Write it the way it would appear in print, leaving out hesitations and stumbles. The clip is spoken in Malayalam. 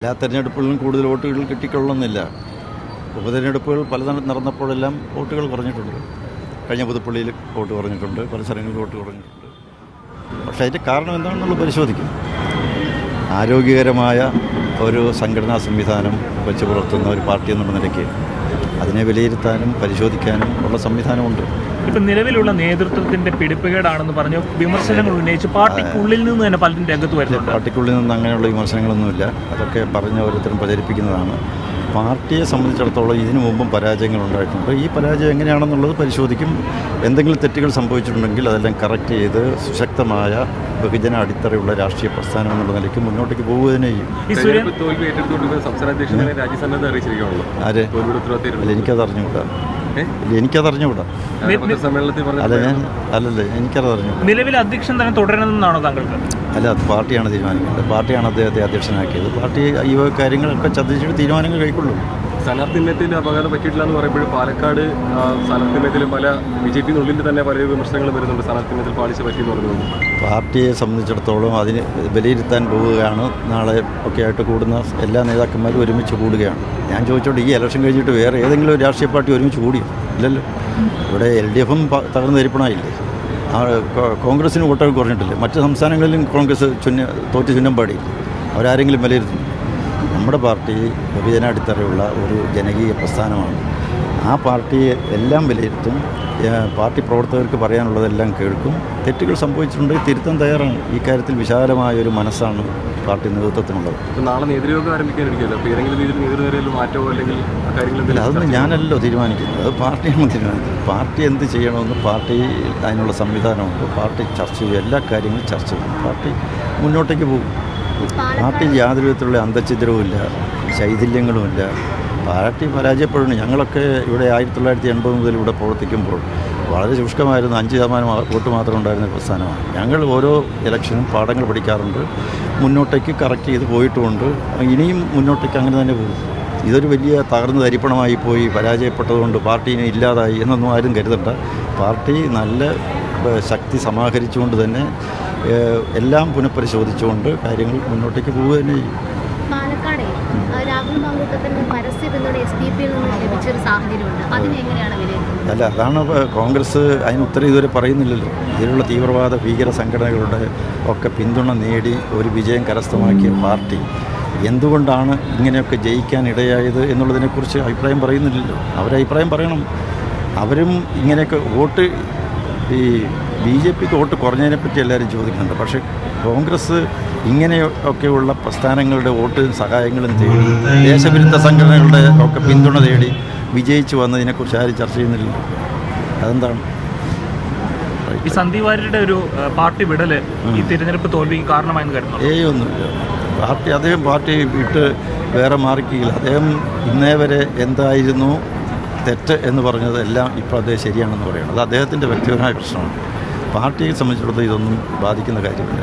എല്ലാ തെരഞ്ഞെടുപ്പുകളിലും കൂടുതൽ വോട്ടുകൾ കിട്ടിക്കൊള്ളുന്നില്ല. ഉപതെരഞ്ഞെടുപ്പുകൾ നടന്നപ്പോഴെല്ലാം വോട്ടുകൾ കുറഞ്ഞിട്ടുണ്ട്. കഴിഞ്ഞ പുതുപ്പള്ളിയിൽ വോട്ട് കുറഞ്ഞിട്ടുണ്ട്, പല സ്ഥലങ്ങളിൽ വോട്ട് കുറഞ്ഞിട്ടുണ്ട്. പക്ഷേ അതിൻ്റെ കാരണം എന്താണെന്നുള്ളത് പരിശോധിക്കും. ആരോഗ്യകരമായ ഒരു സംഘടനാ സംവിധാനം വെച്ച് പുലർത്തുന്ന ഒരു പാർട്ടി എന്നുള്ള നിലയ്ക്ക് അതിനെ വിലയിരുത്താനും പരിശോധിക്കാനും ഉള്ള സംവിധാനമുണ്ട്. ഇപ്പം നിലവിലുള്ള നേതൃത്വത്തിൻ്റെ പിടിപ്പുകേടാണെന്ന് പറഞ്ഞു വിമർശനങ്ങൾ ഉന്നയിച്ച് പാർട്ടിക്കുള്ളിൽ നിന്ന് തന്നെ പലരും രംഗത്ത് വരുന്നുണ്ട്. പാർട്ടിക്കുള്ളിൽ നിന്ന് അങ്ങനെയുള്ള വിമർശനങ്ങളൊന്നുമില്ല. അതൊക്കെ പറഞ്ഞ് ഓരോരുത്തരും പ്രചരിപ്പിക്കുന്നതാണ്. പാർട്ടിയെ സംബന്ധിച്ചിടത്തോളം ഇതിനു മുമ്പും പരാജയങ്ങൾ ഉണ്ടായിട്ടുണ്ട്. ഈ പരാജയം എങ്ങനെയാണെന്നുള്ളത് പരിശോധിക്കും. എന്തെങ്കിലും തെറ്റുകൾ സംഭവിച്ചിട്ടുണ്ടെങ്കിൽ അതെല്ലാം കറക്റ്റ് ചെയ്ത് സുശക്തമായ ബഹുജന അടിത്തറയുള്ള രാഷ്ട്രീയ പ്രസ്ഥാനം എന്നുള്ള നിലയ്ക്ക് മുന്നോട്ടേക്ക് പോകുക തന്നെ ചെയ്യും. ആര്? അല്ല, എനിക്കതറിഞ്ഞുകൂടാ. നിലവിൽ അധ്യക്ഷൻ തന്നെ തുടരണമെന്നാണോ താങ്കൾക്ക്? അല്ല, അത് പാർട്ടിയാണ് തീരുമാനിക്കുന്നത്. പാർട്ടിയാണ് അദ്ദേഹത്തെ അധ്യക്ഷനാക്കിയത്. പാർട്ടി ഈ കാര്യങ്ങളൊക്കെ ചർച്ചിട്ട് തീരുമാനങ്ങൾ കൈക്കൊള്ളും. സ്ഥാനാർത്ഥിത്വത്തിന് അപകടം പറ്റിയിട്ടില്ല എന്ന് പറയുമ്പോൾ പാലക്കാട് സ്ഥാനാർത്ഥിത്വത്തിലും പല BJP-നുള്ളിൽ തന്നെ പല വിമർശനങ്ങളും വരുന്നുണ്ട്. സ്ഥാനാർത്ഥിത്വത്തിൽ പാളിച്ച പറ്റിയെന്ന് പറയുന്നത് പാർട്ടിയെ സംബന്ധിച്ചിടത്തോളം അതിന് വിലയിരുത്താൻ പോവുകയാണ്. നാളെ ഒക്കെ ആയിട്ട് കൂടുന്ന എല്ലാ നേതാക്കന്മാരും ഒരുമിച്ച് കൂടുകയാണ്. ഞാൻ ചോദിച്ചോട്ടെ, ഈ ഇലക്ഷൻ കഴിഞ്ഞിട്ട് വേറെ ഏതെങ്കിലും ഒരു രാഷ്ട്രീയ പാർട്ടി ഒരുമിച്ച് കൂടിയോ? ഇല്ലല്ലോ. ഇവിടെ LDF-ഉം തകർന്ന് തരിപ്പണായില്ലേ? കോൺഗ്രസിന് വോട്ടുകൾ കുറഞ്ഞിട്ടില്ലേ? മറ്റ് സംസ്ഥാനങ്ങളിലും കോൺഗ്രസ് തോറ്റ് ചിഹ്നം പാടിയില്ലേ? അവരാരെങ്കിലും വിലയിരുത്തുന്നു? നമ്മുടെ പാർട്ടി വിഭജന അടിത്തറയുള്ള ഒരു ജനകീയ പ്രസ്ഥാനമാണ്. ആ പാർട്ടിയെ എല്ലാം വിലയിരുത്തും. പാർട്ടി പ്രവർത്തകർക്ക് പറയാനുള്ളതെല്ലാം കേൾക്കും. തെറ്റുകൾ സംഭവിച്ചിട്ടുണ്ടെങ്കിൽ തിരുത്താൻ തയ്യാറാണ്. ഈ കാര്യത്തിൽ വിശാലമായൊരു മനസ്സാണ് പാർട്ടി നേതൃത്വത്തിനുള്ളത്. നാളെ നേതൃയോഗം ആരംഭിക്കാനിരിക്കുമല്ലോ. അപ്പോൾ ഏതെങ്കിലും രീതിയിൽ നേതൃനിരയിൽ മാറ്റമോ അല്ലെങ്കിൽ കാര്യങ്ങൾ? അതൊന്നും ഞാനല്ലോ തീരുമാനിക്കുന്നത്, അത് പാർട്ടിയാണ് തീരുമാനിക്കുന്നത്. പാർട്ടി എന്ത് ചെയ്യണമെന്ന് പാർട്ടി അതിനുള്ള സംവിധാനമുണ്ട്. പാർട്ടി ചർച്ച ചെയ്യും, എല്ലാ കാര്യങ്ങളും ചർച്ച ചെയ്യും. പാർട്ടി മുന്നോട്ടേക്ക് പോകും. പാർട്ടിയിൽ യാതൊരു വിധത്തിലുള്ള അന്തഛിദ്രവുമില്ല, ശൈഥില്യങ്ങളുമില്ല. പാർട്ടി പരാജയപ്പെടുന്നു. ഞങ്ങളൊക്കെ ഇവിടെ 1980 മുതൽ ഇവിടെ പ്രവർത്തിക്കുമ്പോൾ വളരെ ശുഷ്കമായിരുന്നു. 5% വോട്ട് മാത്രം ഉണ്ടായിരുന്ന പ്രസ്ഥാനമാണ്. ഞങ്ങൾ ഓരോ ഇലക്ഷനും പാഠങ്ങൾ പഠിക്കാറുണ്ട്, മുന്നോട്ടേക്ക് കറക്റ്റ് ചെയ്ത് പോയിട്ടുമുണ്ട്. ഇനിയും മുന്നോട്ടേക്ക് അങ്ങനെ തന്നെ പോകും. ഇതൊരു വലിയ തകർന്ന് തരിപ്പണമായി പോയി പരാജയപ്പെട്ടതുകൊണ്ട് പാർട്ടീനെ ഇല്ലാതായി എന്നൊന്നും ആരും കരുതണ്ട. പാർട്ടി നല്ല ശക്തി സമാഹരിച്ചുകൊണ്ട് തന്നെ എല്ലാം പുനഃപരിശോധിച്ചുകൊണ്ട് കാര്യങ്ങൾ മുന്നോട്ടേക്ക് പോവുക തന്നെ ചെയ്യും. പാലക്കാട് രാഹുൽ മാങ്കൂട്ടത്തിന് പരസ്യ പിന്തുണ SDPയിൽ നിന്ന് ലഭിച്ചൊരു സാഹചര്യമുണ്ട്. അതിനെങ്ങനെയാണ് വിലയിരുത്തുന്നത്? അല്ല, അതാണ് കോൺഗ്രസ് അതിന് ഉത്തരം ഇതുവരെ പറയുന്നില്ലല്ലോ. ഇതിലുള്ള തീവ്രവാദ ഭീകര സംഘടനകളുടെ ഒക്കെ പിന്തുണ നേടി ഒരു വിജയം കരസ്ഥമാക്കിയ പാർട്ടി എന്തുകൊണ്ടാണ് ഇങ്ങനെയൊക്കെ ജയിക്കാൻ ഇടയായത് എന്നുള്ളതിനെക്കുറിച്ച് അഭിപ്രായം പറയുന്നില്ലല്ലോ. അവരഭിപ്രായം പറയണം. അവരും ഇങ്ങനെയൊക്കെ വോട്ട് ഈ BJPക്ക് വോട്ട് കുറഞ്ഞതിനെപ്പറ്റി എല്ലാവരും ചോദിക്കുന്നുണ്ട്. പക്ഷേ കോൺഗ്രസ് ഇങ്ങനെയൊക്കെയുള്ള പ്രസ്ഥാനങ്ങളുടെ വോട്ടും സഹായങ്ങളും തേടി ദേശവിരുദ്ധ സംഘടനകളുടെ ഒക്കെ പിന്തുണ തേടി വിജയിച്ചു വന്നതിനെക്കുറിച്ച് ആരും ചർച്ച ചെയ്യുന്നില്ല. അതെന്താണ്? ഈ സന്ദീപ് വാര്യരുടെ ഒരു പാർട്ടി വിടല് ഈ തിരഞ്ഞെടുപ്പ് തോൽവിക്ക് കാരണമായെന്ന് കരുതുന്നു? ഒന്നുമില്ല. അദ്ദേഹം പാർട്ടി വിട്ട് വേറെ മാറിക്കില്ല. അദ്ദേഹം ഇന്നേ വരെ എന്തായിരുന്നു തെറ്റ് എന്ന് പറഞ്ഞത് എല്ലാം ഇപ്പോൾ അദ്ദേഹം ശരിയാണെന്ന് പറയുന്നത് അത് അദ്ദേഹത്തിൻ്റെ വ്യക്തിപരമായ പ്രശ്നമാണ്. പാർട്ടിയെ സംബന്ധിച്ചിടത്തോളം ഇതൊന്നും ബാധിക്കുന്ന കാര്യമില്ല.